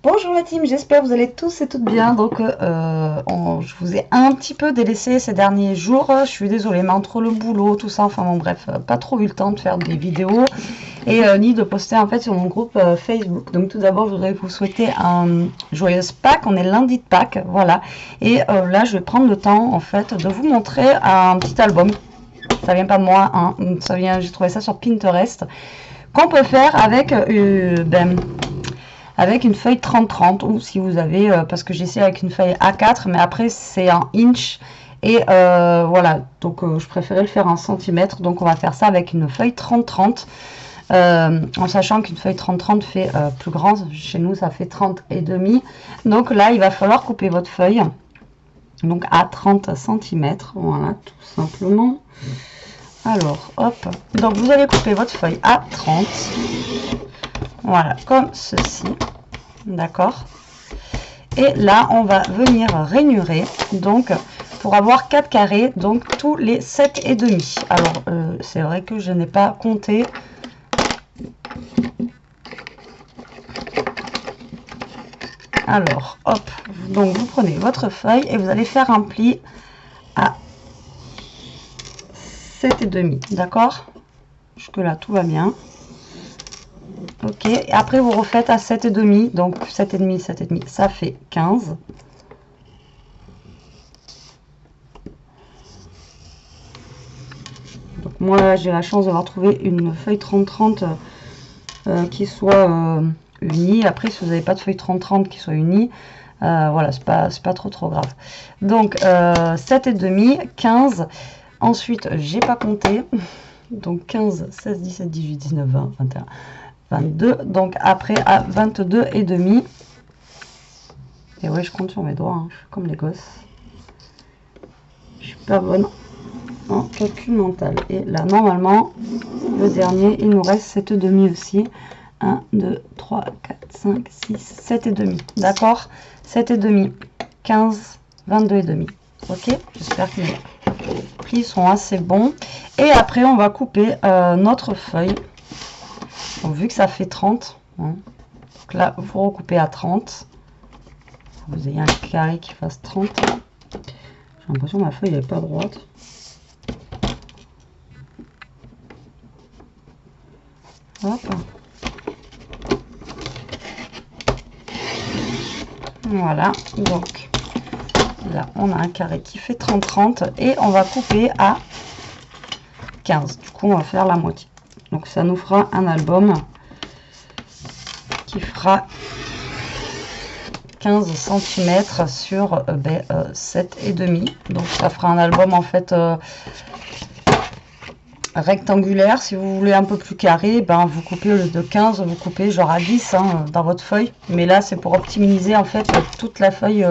Bonjour la team, j'espère que vous allez tous et toutes bien. Donc je vous ai un petit peu délaissé ces derniers jours, je suis désolée, mais entre le boulot, tout ça, enfin bon bref, pas trop eu le temps de faire des vidéos et ni de poster en fait sur mon groupe Facebook. Donc tout d'abord je voudrais vous souhaiter un joyeuse Pâques, on est lundi de Pâques, voilà. Et là je vais prendre le temps en fait de vous montrer un petit album, ça vient pas de moi, hein, ça vient, j'ai trouvé ça sur Pinterest, qu'on peut faire avec avec une feuille 30-30 ou si vous avez, parce que j'ai essayé avec une feuille A4, mais après c'est en inch et voilà, donc je préférais le faire en centimètres, donc on va faire ça avec une feuille 30-30, en sachant qu'une feuille 30-30 fait plus grand, chez nous ça fait 30 et demi, donc là il va falloir couper votre feuille donc à 30 cm, voilà, tout simplement. Alors hop, donc vous allez couper votre feuille à 30, voilà, comme ceci, d'accord. Et là, on va venir rainurer, donc, pour avoir 4 carrés, donc tous les 7 et demi. Alors, c'est vrai que je n'ai pas compté. Alors, hop, donc vous prenez votre feuille et vous allez faire un pli à 7 et demi, d'accord. Jusque là, tout va bien. Ok, et après vous refaites à 7 et demi, donc 7 et demi, 7 et demi, ça fait 15. Donc moi j'ai la chance d'avoir trouvé une feuille 30-30 qui soit unie. Après si vous n'avez pas de feuille 30-30 qui soit unie, voilà, c'est pas trop grave. Donc 7 et demi, 15. Ensuite j'ai pas compté, donc 15, 16, 17, 18, 19, 20, 21, 22, donc après à 22 et demi. Et ouais, je compte sur mes doigts, hein. Je suis comme les gosses, je suis pas bonne en calcul mental. Et là normalement le dernier il nous reste 7 et demi aussi, 1 2 3 4 5 6 7 et demi, d'accord. 7 et demi, 15, 22 et demi. Ok, j'espère que mes plis sont assez bons. Et après on va couper notre feuille. Donc, vu que ça fait 30, hein, donc là vous recoupez à 30, vous ayez un carré qui fasse 30. J'ai l'impression que ma feuille n'est pas droite. Hop. Voilà, donc là on a un carré qui fait 30-30 et on va couper à 15. Du coup on va faire la moitié. Donc ça nous fera un album qui fera 15 cm sur 7 et demi. Donc ça fera un album en fait rectangulaire. Si vous voulez un peu plus carré, ben vous coupez au lieu de 15, vous coupez genre à 10 hein, dans votre feuille. Mais là c'est pour optimiser en fait toute la feuille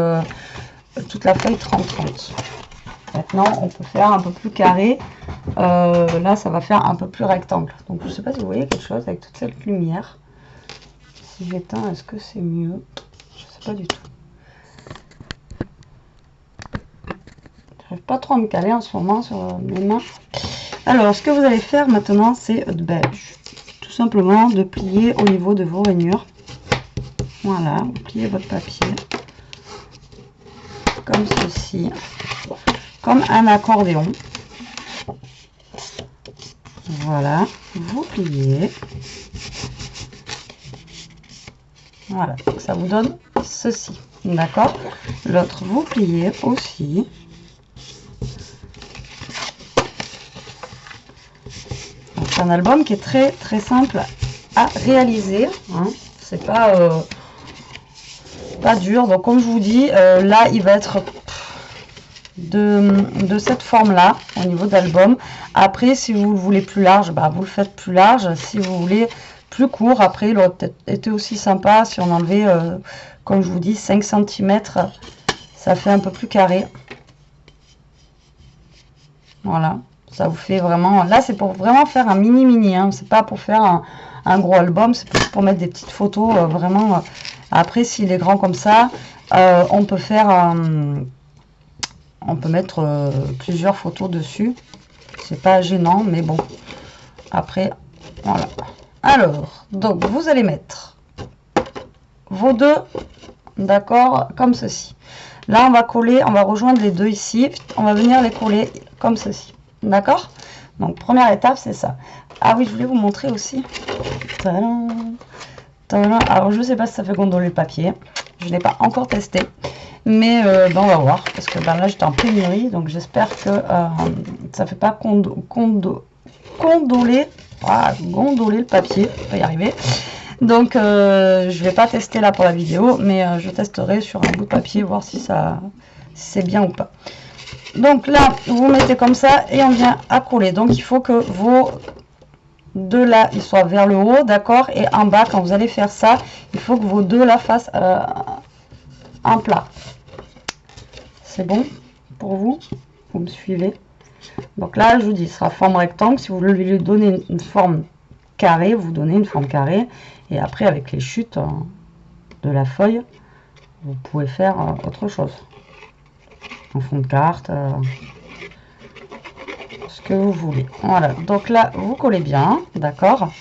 30-30. Maintenant on peut faire un peu plus carré. Là ça va faire un peu plus rectangle. Donc je sais pas si vous voyez quelque chose avec toute cette lumière. Si j'éteins, est-ce que c'est mieux? Je sais pas du tout. J'arrive pas trop à me caler en ce moment sur mes mains. Alors, ce que vous allez faire maintenant, c'est tout simplement de plier au niveau de vos rainures. Voilà, vous pliez votre papier comme ceci, comme un accordéon. Voilà, vous pliez. Voilà, ça vous donne ceci, d'accord. L'autre, vous pliez aussi. C'est un album qui est très simple à réaliser, hein. C'est pas dur. Donc comme je vous dis, là il va être de cette forme là au niveau d'album. Après si vous le voulez plus large, bah, vous le faites plus large. Si vous voulez plus court, après il aurait peut-être été aussi sympa si on enlevait comme je vous dis 5 cm, ça fait un peu plus carré. Voilà, ça vous fait vraiment, là c'est pour vraiment faire un mini hein. C'est pas pour faire un gros album, c'est plus pour mettre des petites photos vraiment. Après s'il est grand comme ça, on peut faire on peut mettre plusieurs photos dessus, c'est pas gênant, mais bon, après voilà. Alors donc vous allez mettre vos deux, d'accord, comme ceci. Là, on va coller, on va rejoindre les deux ici. On va venir les coller comme ceci, d'accord. Donc, première étape, c'est ça. Ah oui, je voulais vous montrer aussi. Tadam, tadam. Alors, je ne sais pas si ça fait gondoler le papier. Je ne l'ai pas encore testé. Mais ben, on va voir. Parce que ben, là, j'étais en pénurie. Donc, j'espère que ça ne fait pas gondoler. Ah, gondoler le papier. On va y arriver. Donc, je ne vais pas tester là pour la vidéo. Mais je testerai sur un bout de papier. Voir si c'est bien ou pas. Donc là, vous mettez comme ça et on vient à coller. Donc, il faut que vos deux là, ils soient vers le haut, d'accord. Et en bas, quand vous allez faire ça, il faut que vos deux là fassent un plat. C'est bon pour vous? Vous me suivez? Donc là, je vous dis, ce sera forme rectangle. Si vous voulez lui donner une forme carrée, vous donnez une forme carrée. Et après, avec les chutes de la feuille, vous pouvez faire autre chose. En fond de carte, ce que vous voulez. Voilà, donc là, vous collez bien, d'accord.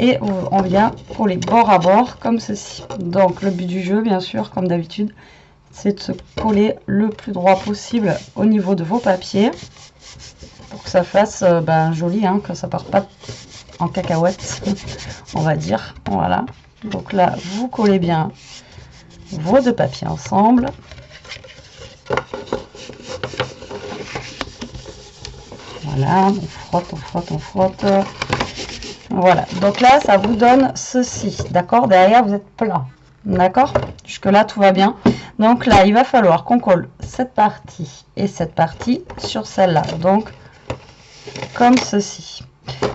Et on vient coller bord à bord, comme ceci. Donc, le but du jeu, bien sûr, comme d'habitude, c'est de se coller le plus droit possible au niveau de vos papiers. Pour que ça fasse ben, joli, hein, que ça parte pas en cacahuète, on va dire. Voilà, donc là, vous collez bien vos deux papiers ensemble. Voilà, on frotte, on frotte, on frotte. Voilà, donc là, ça vous donne ceci, d'accord? Derrière, vous êtes plat, d'accord? Jusque-là, tout va bien. Donc là, il va falloir qu'on colle cette partie et cette partie sur celle-là. Donc, comme ceci.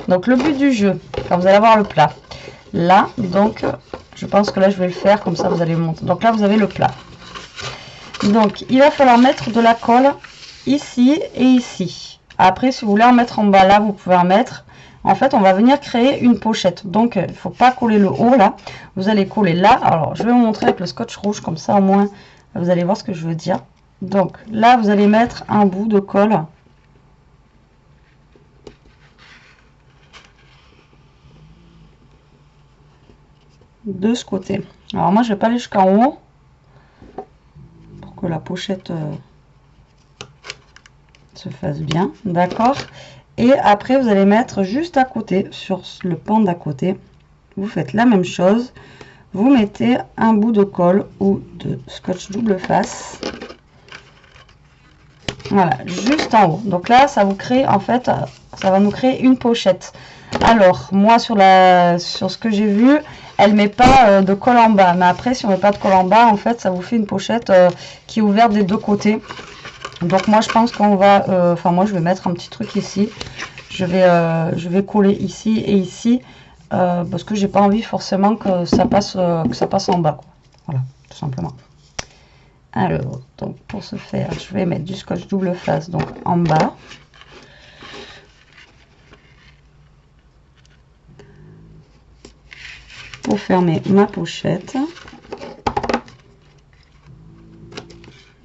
Donc, le but du jeu, quand vous allez avoir le plat, là, donc, je pense que là, je vais le faire, comme ça, vous allez monter. Donc là, vous avez le plat. Donc, il va falloir mettre de la colle ici et ici. Après, si vous voulez en mettre en bas, là, vous pouvez en mettre. En fait, on va venir créer une pochette. Donc, il ne faut pas coller le haut, là. Vous allez coller là. Alors, je vais vous montrer avec le scotch rouge. Comme ça, au moins, vous allez voir ce que je veux dire. Donc, là, vous allez mettre un bout de colle. De ce côté. Alors, moi, je ne vais pas aller jusqu'en haut. Pour que la pochette se fasse bien. D'accord. Et après, vous allez mettre juste à côté, sur le pan d'à côté, vous faites la même chose. Vous mettez un bout de colle ou de scotch double face. Voilà, juste en haut. Donc là, ça vous crée, en fait, ça va nous créer une pochette. Alors, moi, sur ce que j'ai vu, elle met pas de colle en bas. Mais après, si on met pas de colle en bas, en fait, ça vous fait une pochette qui est ouverte des deux côtés. Donc moi je pense qu'on va, enfin moi je vais mettre un petit truc ici, je vais coller ici et ici, parce que j'ai pas envie forcément que ça passe en bas, quoi. Voilà, tout simplement. Alors, donc pour ce faire, je vais mettre du scotch double face donc en bas. Pour fermer ma pochette.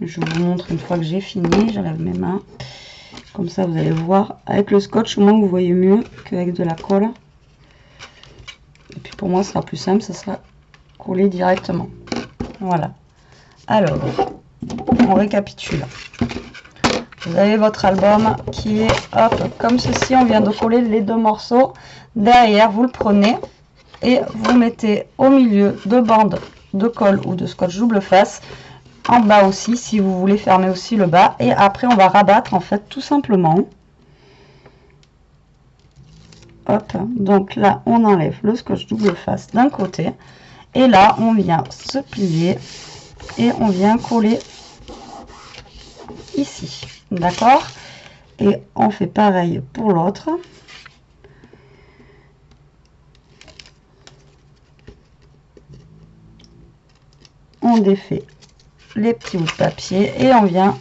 Je vous montre une fois que j'ai fini, j'enlève mes mains. Comme ça, vous allez voir. Avec le scotch, au moins, vous voyez mieux qu'avec de la colle. Et puis pour moi, ce sera plus simple, ça sera collé directement. Voilà. Alors, on récapitule. Vous avez votre album qui est, hop, comme ceci. On vient de coller les deux morceaux. Derrière, vous le prenez et vous mettez au milieu deux bandes de colle ou de scotch double face. En bas aussi, si vous voulez fermer aussi le bas. Et après, on va rabattre, en fait, tout simplement. Hop, donc là, on enlève le scotch double face d'un côté. Et là, on vient se plier et on vient coller ici. D'accord? Et on fait pareil pour l'autre. On défait les petits bouts de papier et on vient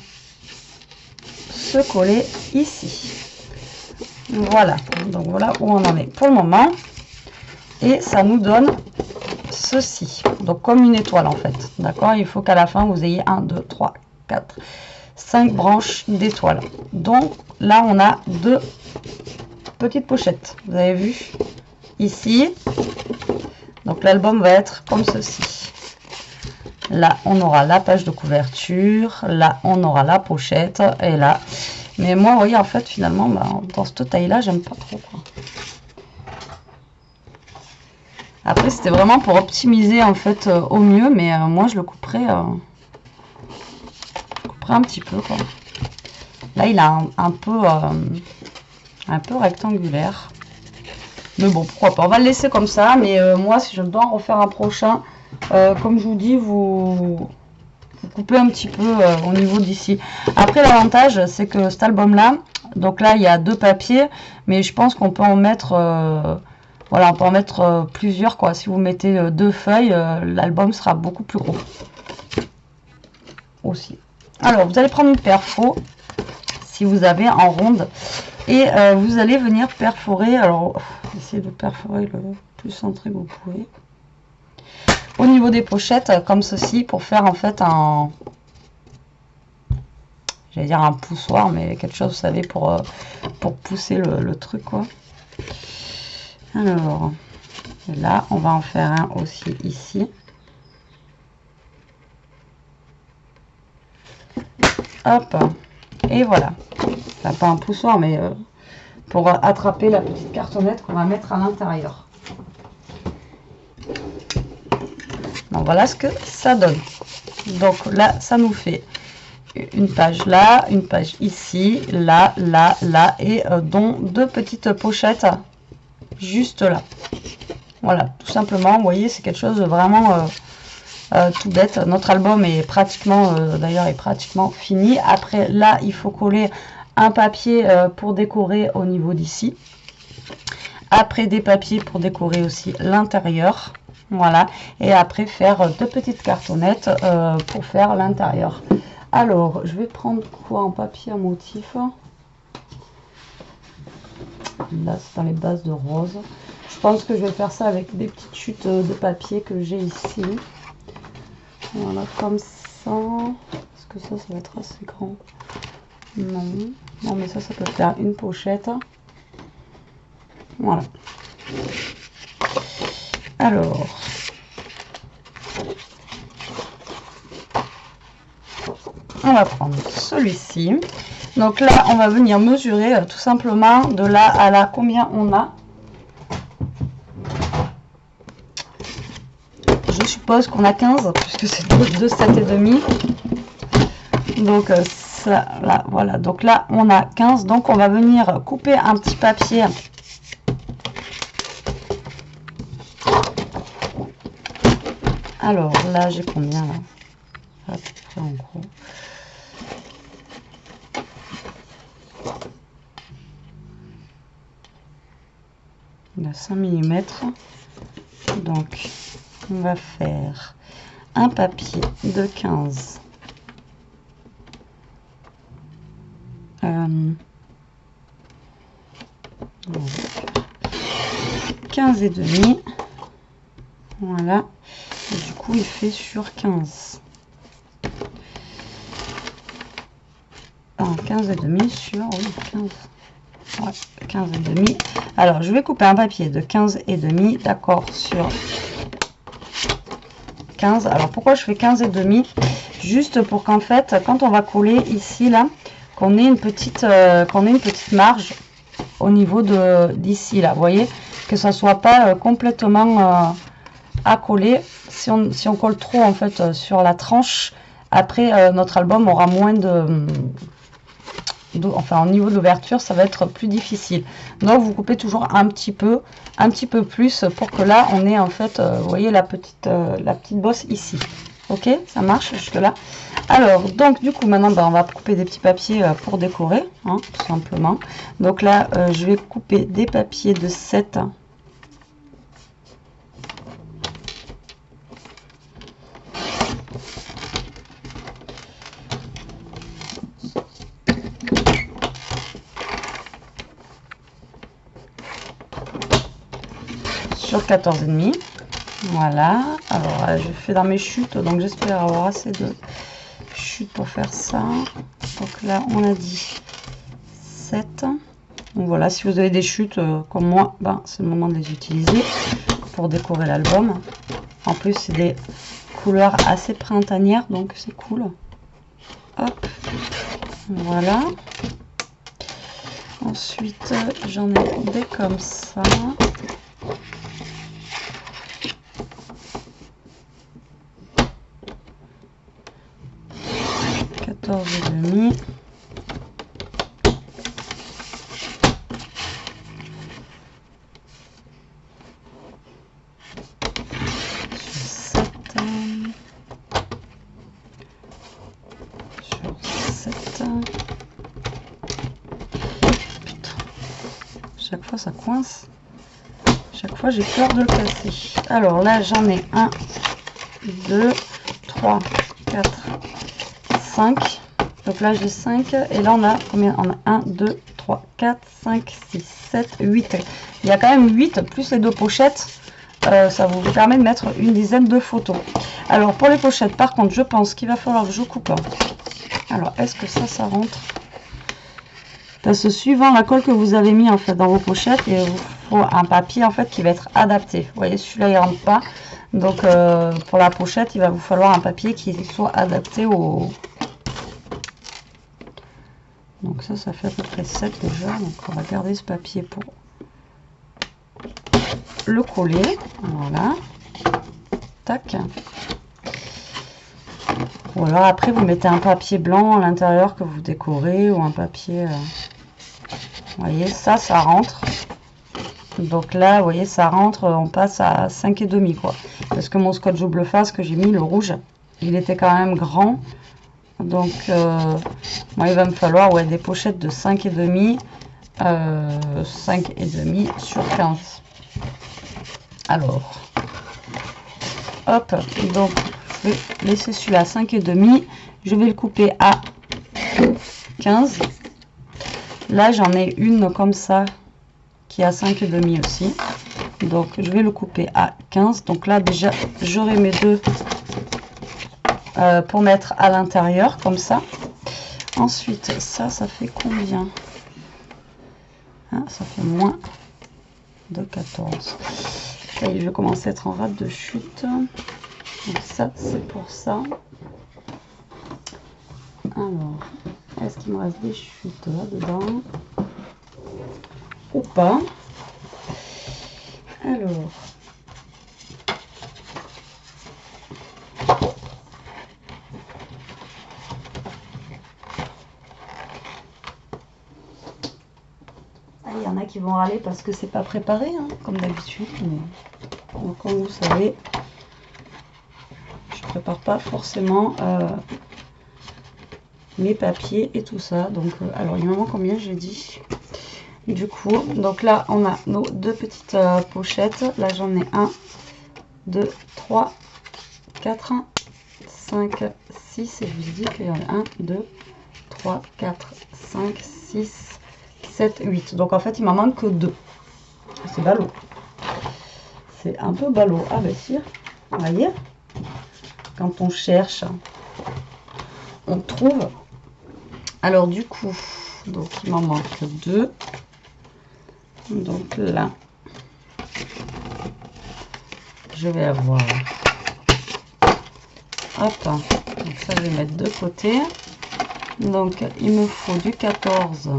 se coller ici. Voilà, donc voilà où on en est pour le moment. Et ça nous donne ceci, donc comme une étoile en fait. D'accord, il faut qu'à la fin vous ayez 1, 2, 3, 4, 5 branches d'étoiles. Donc là on a deux petites pochettes, vous avez vu ici. Donc l'album va être comme ceci. Là, on aura la page de couverture. Là, on aura la pochette. Et là. Mais moi, vous voyez, en fait, finalement, bah, dans cette taille-là, j'aime pas trop, quoi. Après, c'était vraiment pour optimiser, en fait, au mieux. Mais moi, je le couperai un petit peu, quoi. Là, il a un peu rectangulaire. Mais bon, pourquoi pas. On va le laisser comme ça. Mais moi, si je dois en refaire un prochain, comme je vous dis, vous coupez un petit peu au niveau d'ici. Après, l'avantage, c'est que cet album-là, donc là, il y a 2 papiers, mais je pense qu'on peut en mettre, voilà, on peut en mettre plusieurs, quoi. Si vous mettez 2 feuilles, l'album sera beaucoup plus gros. Aussi. Alors, vous allez prendre une perfo, si vous avez en ronde, et vous allez venir perforer. Alors, essayez de perforer le plus centré que vous pouvez. Au niveau des pochettes, comme ceci, pour faire en fait un, j'allais dire un poussoir, mais quelque chose, vous savez, pour pousser le truc, quoi. Alors, là, on va en faire un aussi ici. Hop, et voilà. Enfin, pas un poussoir, mais pour attraper la petite cartonnette qu'on va mettre à l'intérieur. Donc voilà ce que ça donne. Donc là, ça nous fait une page là, une page ici, là, là, là, et dont 2 petites pochettes juste là. Voilà, tout simplement, vous voyez, c'est quelque chose de vraiment tout bête. Notre album est pratiquement, d'ailleurs, est pratiquement fini. Après, là, il faut coller un papier pour décorer au niveau d'ici. Après, des papiers pour décorer aussi l'intérieur. Voilà, et après faire 2 petites cartonnettes pour faire l'intérieur. Alors, je vais prendre quoi en papier à motif? Là, c'est dans les bases de rose. Je pense que je vais faire ça avec des petites chutes de papier que j'ai ici. Voilà, comme ça. Est-ce que ça va être assez grand? Non. Non, mais ça peut faire une pochette. Voilà. Alors, on va prendre celui-ci. Donc là, on va venir mesurer tout simplement de là à là combien on a. Je suppose qu'on a 15 puisque c'est 2,7,5. Donc ça, là, voilà. Donc là, on a 15. Donc on va venir couper un petit papier. Alors là, j'ai combien là? À peu près en gros. Il a 5 mm. Donc, on va faire un papier de 15. 15 et demi. Voilà. Et du coup, il fait sur 15. 15 et demi sur, oui, 15. Ouais, 15 et demi. Alors, je vais couper un papier de 15 et demi, d'accord, sur 15. Alors, pourquoi je fais 15 et demi? Juste pour qu'en fait, quand on va coller ici, là, qu'on ait une petite marge au niveau d'ici, là, vous voyez, que ça soit pas complètement à coller. Si on colle trop, en fait, sur la tranche, après, notre album aura moins enfin, au niveau de l'ouverture, ça va être plus difficile. Donc, vous coupez toujours un petit peu plus pour que là, on ait en fait, vous voyez la petite bosse ici. Ok, ça marche jusque là. Alors, donc du coup, maintenant, on va couper des petits papiers pour décorer, hein, tout simplement. Donc là, je vais couper des papiers de 7. Sur 14,5. Voilà. Alors, je fais dans mes chutes, donc j'espère avoir assez de chutes pour faire ça. Donc là, on a dit 7. Donc voilà, si vous avez des chutes comme moi, c'est le moment de les utiliser pour décorer l'album. En plus, c'est des couleurs assez printanières, donc c'est cool. Hop, voilà. Ensuite, j'en ai des comme ça. Et demi. Chaque fois ça coince. Chaque fois j'ai peur de le casser. Alors là j'en ai 1, 2, 3, 4, 5. Donc là j'ai 5. Et là on a combien? On a 1, 2, 3, 4, 5, 6, 7, 8. Il y a quand même 8 plus les deux pochettes. Ça vous permet de mettre une dizaine de photos. Alors pour les pochettes par contre je pense qu'il va falloir que je coupe. Alors est-ce que ça rentre? Parce que suivant la colle que vous avez mis en fait dans vos pochettes, il vous faut un papier en fait qui va être adapté. Vous voyez, celui-là il rentre pas. Donc pour la pochette, il va vous falloir un papier qui soit adapté au... Donc ça fait à peu près 7 déjà. Donc on va garder ce papier pour le coller. Voilà. Tac. Ou alors après vous mettez un papier blanc à l'intérieur que vous décorez ou un papier... Vous voyez, ça rentre. Donc là, vous voyez, ça rentre, on passe à 5,5 quoi. Parce que mon scotch double face que j'ai mis, le rouge, il était quand même grand. Donc, moi, il va me falloir des pochettes de 5,5. 5,5 sur 15. Alors, hop, donc, je vais laisser celui-là à 5,5. Je vais le couper à 15. Là, j'en ai une comme ça qui a 5,5 aussi. Donc, je vais le couper à 15. Donc là, déjà, j'aurai mes deux pour mettre à l'intérieur, comme ça. Ensuite, ça fait combien? Ça fait moins de 14. Ça y est, je vais commencer à être en rate de chute. Donc ça, c'est pour ça. Alors... Est-ce qu'il me reste des chutes là-dedans ou pas? Alors, il y en a qui vont râler parce que c'est pas préparé, hein, comme d'habitude. Donc, comme vous savez, je prépare pas forcément mes papiers et tout ça. Donc alors il me manque combien, j'ai dit du coup. Donc là on a nos deux petites pochettes. Là j'en ai 1, 2, 3, 4, 5, 6 et je vous dis qu'il y en a 1, 2, 3, 4, 5, 6, 7, 8. Donc en fait il m'en manque que 2. C'est ballot, c'est un peu ballot. Ah bah si, vous voyez, quand on cherche on trouve. Alors du coup, donc il m'en manque 2. Donc là, je vais avoir, hop, donc ça je vais mettre de côté. Donc il me faut du 14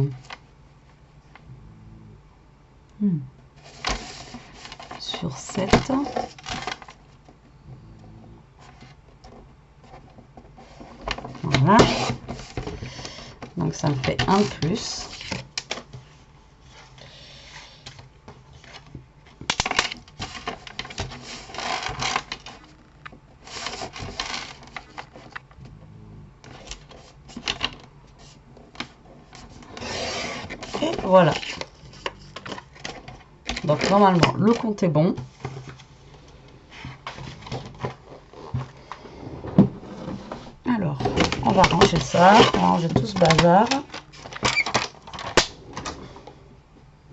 sur 7. Voilà. Donc ça me fait un de plus. Et voilà. Donc normalement le compte est bon. Alors, on va ranger ça, on va ranger tout ce bazar.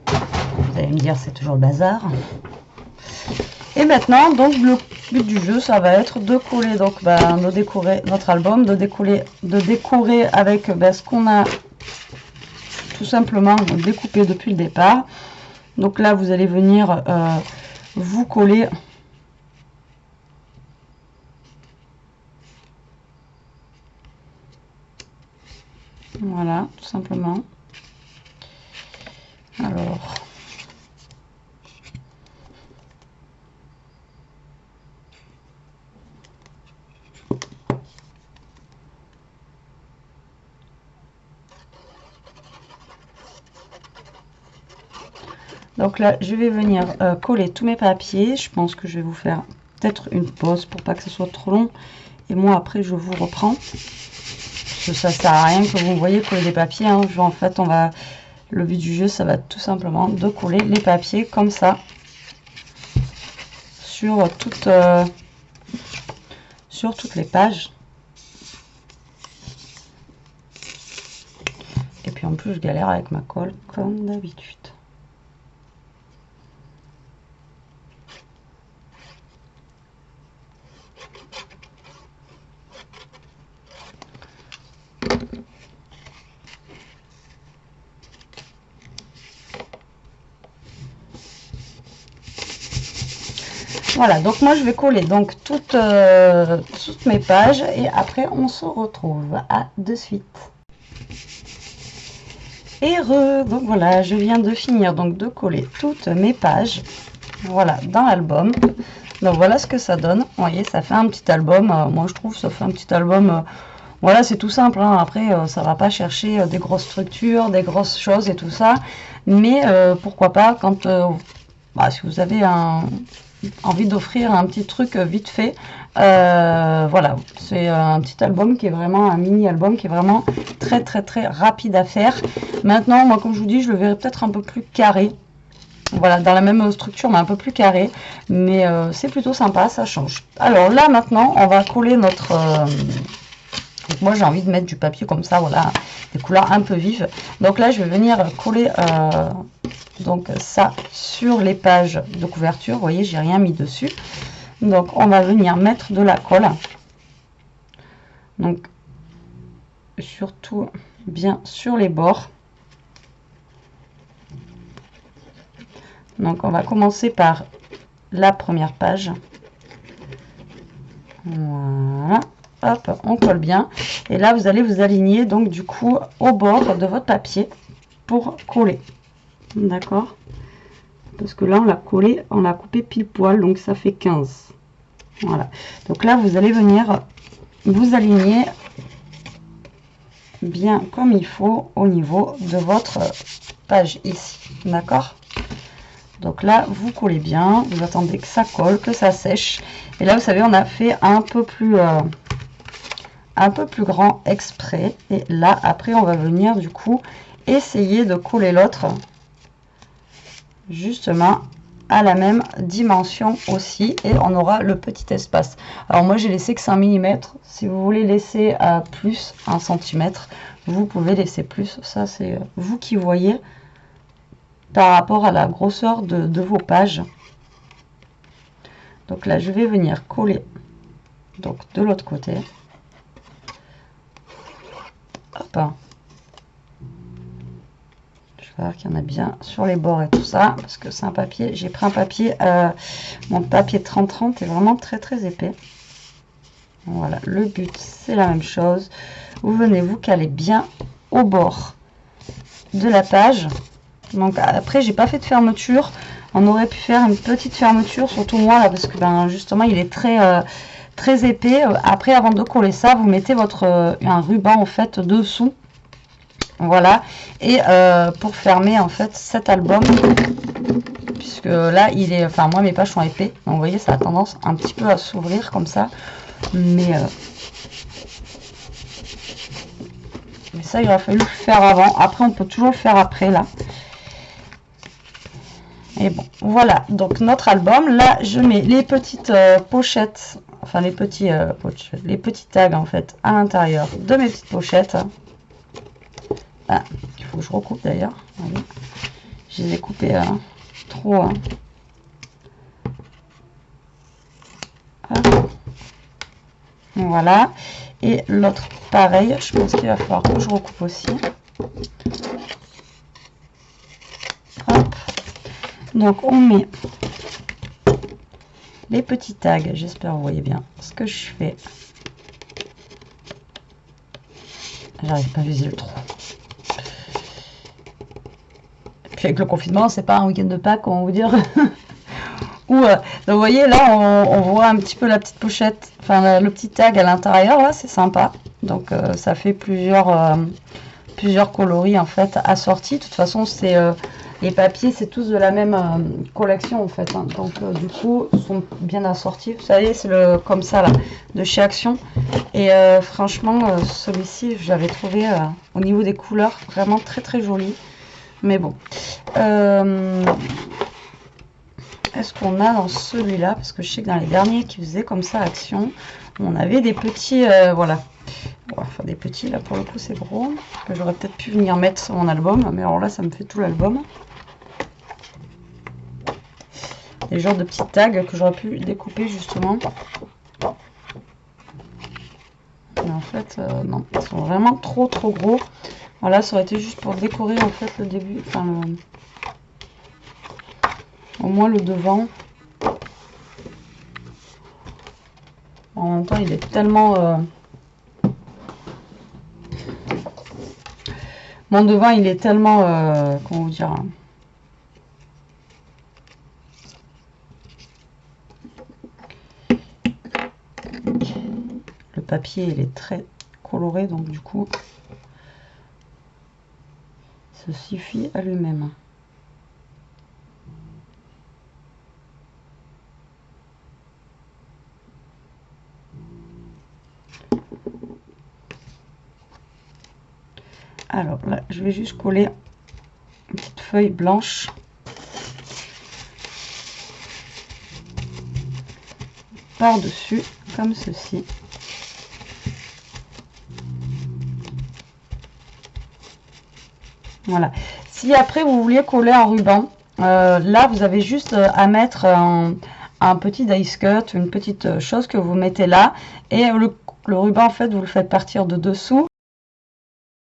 Vous allez me dire, c'est toujours le bazar. Et maintenant, donc le but du jeu, ça va être de coller donc de décorer notre album, de décorer avec ce qu'on a tout simplement découpé depuis le départ. Donc là, vous allez venir vous collez voilà, tout simplement. Alors donc là, je vais venir coller tous mes papiers. Je pense que je vais vous faire peut-être une pause pour pas que ce soit trop long. Et moi, après, je vous reprends. Parce que ça sert à rien que vous voyez coller des papiers. Hein. En fait, le but du jeu, ça va être tout simplement de coller les papiers comme ça sur toutes les pages. Et puis en plus, je galère avec ma colle comme d'habitude. Voilà, donc moi je vais coller donc toutes mes pages et après on se retrouve. À de suite. Donc voilà, je viens de finir donc de coller toutes mes pages, voilà, dans l'album. Donc voilà ce que ça donne. Vous voyez, ça fait un petit album. Moi je trouve ça fait un petit album. Voilà, c'est tout simple. Hein. Après, ça va pas chercher des grosses structures, des grosses choses et tout ça. Mais pourquoi pas quand si vous avez envie d'offrir un petit truc vite fait, voilà, c'est un petit album qui est vraiment un mini album qui est vraiment très rapide à faire. Maintenant, moi comme je vous dis, je le verrai peut-être un peu plus carré, voilà, dans la même structure mais un peu plus carré, mais c'est plutôt sympa, ça change. Alors là maintenant on va coller notre donc moi j'ai envie de mettre du papier comme ça, voilà, des couleurs un peu vives. Donc là je vais venir coller donc ça sur les pages de couverture. Vous voyez, j'ai rien mis dessus. Donc on va venir mettre de la colle. Donc surtout bien sur les bords. Donc on va commencer par la première page. Voilà. Hop, on colle bien. Et là vous allez vous aligner donc du coup au bord de votre papier pour coller. D'accord, parce que là on l'a collé, on l'a coupé pile poil, donc ça fait 15. Voilà, donc là vous allez venir vous aligner bien comme il faut au niveau de votre page ici. D'accord, donc là vous collez bien, vous attendez que ça colle, que ça sèche. Et là vous savez, on a fait un peu plus grand exprès. Et là après on va venir du coup essayer de coller l'autre justement à la même dimension aussi, et on aura le petit espace. Alors moi j'ai laissé que 5 mm. Si vous voulez laisser à plus 1 cm, vous pouvez laisser plus. Ça c'est vous qui voyez par rapport à la grosseur de vos pages. Donc là je vais venir coller donc de l'autre côté. Hop. Qu'il y en a bien sur les bords et tout ça, parce que c'est un papier, j'ai pris un papier, mon papier 30-30 est vraiment très épais. Voilà, le but c'est la même chose, vous venez vous caler bien au bord de la page. Donc après j'ai pas fait de fermeture, on aurait pu faire une petite fermeture, surtout moi là, parce que ben justement il est très épais. Après, avant de coller ça, vous mettez un ruban en fait dessous. Voilà, et pour fermer en fait cet album, puisque là il est, enfin moi mes pages sont épais, donc vous voyez ça a tendance un petit peu à s'ouvrir comme ça, mais ça il aurait fallu le faire avant. Après on peut toujours le faire après là. Et bon, voilà donc notre album. Là je mets les petites pochettes, enfin les petits tags en fait à l'intérieur de mes petites pochettes. Ah, il faut que je recoupe d'ailleurs. Je les ai coupés trop. Hein. Voilà. Et l'autre, pareil. Je pense qu'il va falloir que je recoupe aussi. Hop. Donc, on met les petits tags. J'espère que vous voyez bien ce que je fais. J'arrive pas à viser le trou. Et puis avec le confinement, c'est pas un week-end de Pâques, on va vous dire. Ou donc vous voyez là, on voit un petit peu la petite pochette, enfin le petit tag à l'intérieur. Là, c'est sympa. Donc ça fait plusieurs coloris en fait assortis. De toute façon, c'est les papiers, c'est tous de la même collection en fait. Hein. Donc du coup, ils sont bien assortis. Vous savez, c'est le comme ça là, de chez Action. Et franchement, celui-ci, j'avais trouvé au niveau des couleurs vraiment très très joli. Mais bon. Est-ce qu'on a dans celui-là, parce que je sais que dans les derniers qui faisaient comme ça Action, on avait des petits, voilà. Enfin des petits, là pour le coup c'est gros, que j'aurais peut-être pu venir mettre sur mon album, mais alors là ça me fait tout l'album. Des genres de petits tags que j'aurais pu découper justement. Mais en fait, non, ils sont vraiment trop gros. Voilà, ça aurait été juste pour décorer en fait le début, enfin au moins le devant. En même temps, il est tellement... Mon devant, il est tellement... comment vous dire, hein. Le papier, il est très coloré, donc du coup, ça suffit à lui-même. Alors là, je vais juste coller une petite feuille blanche. Par-dessus, comme ceci. Voilà. Si après vous vouliez coller un ruban, là vous avez juste à mettre un petit dice cut, une petite chose que vous mettez là. Et le ruban, en fait, vous le faites partir de dessous.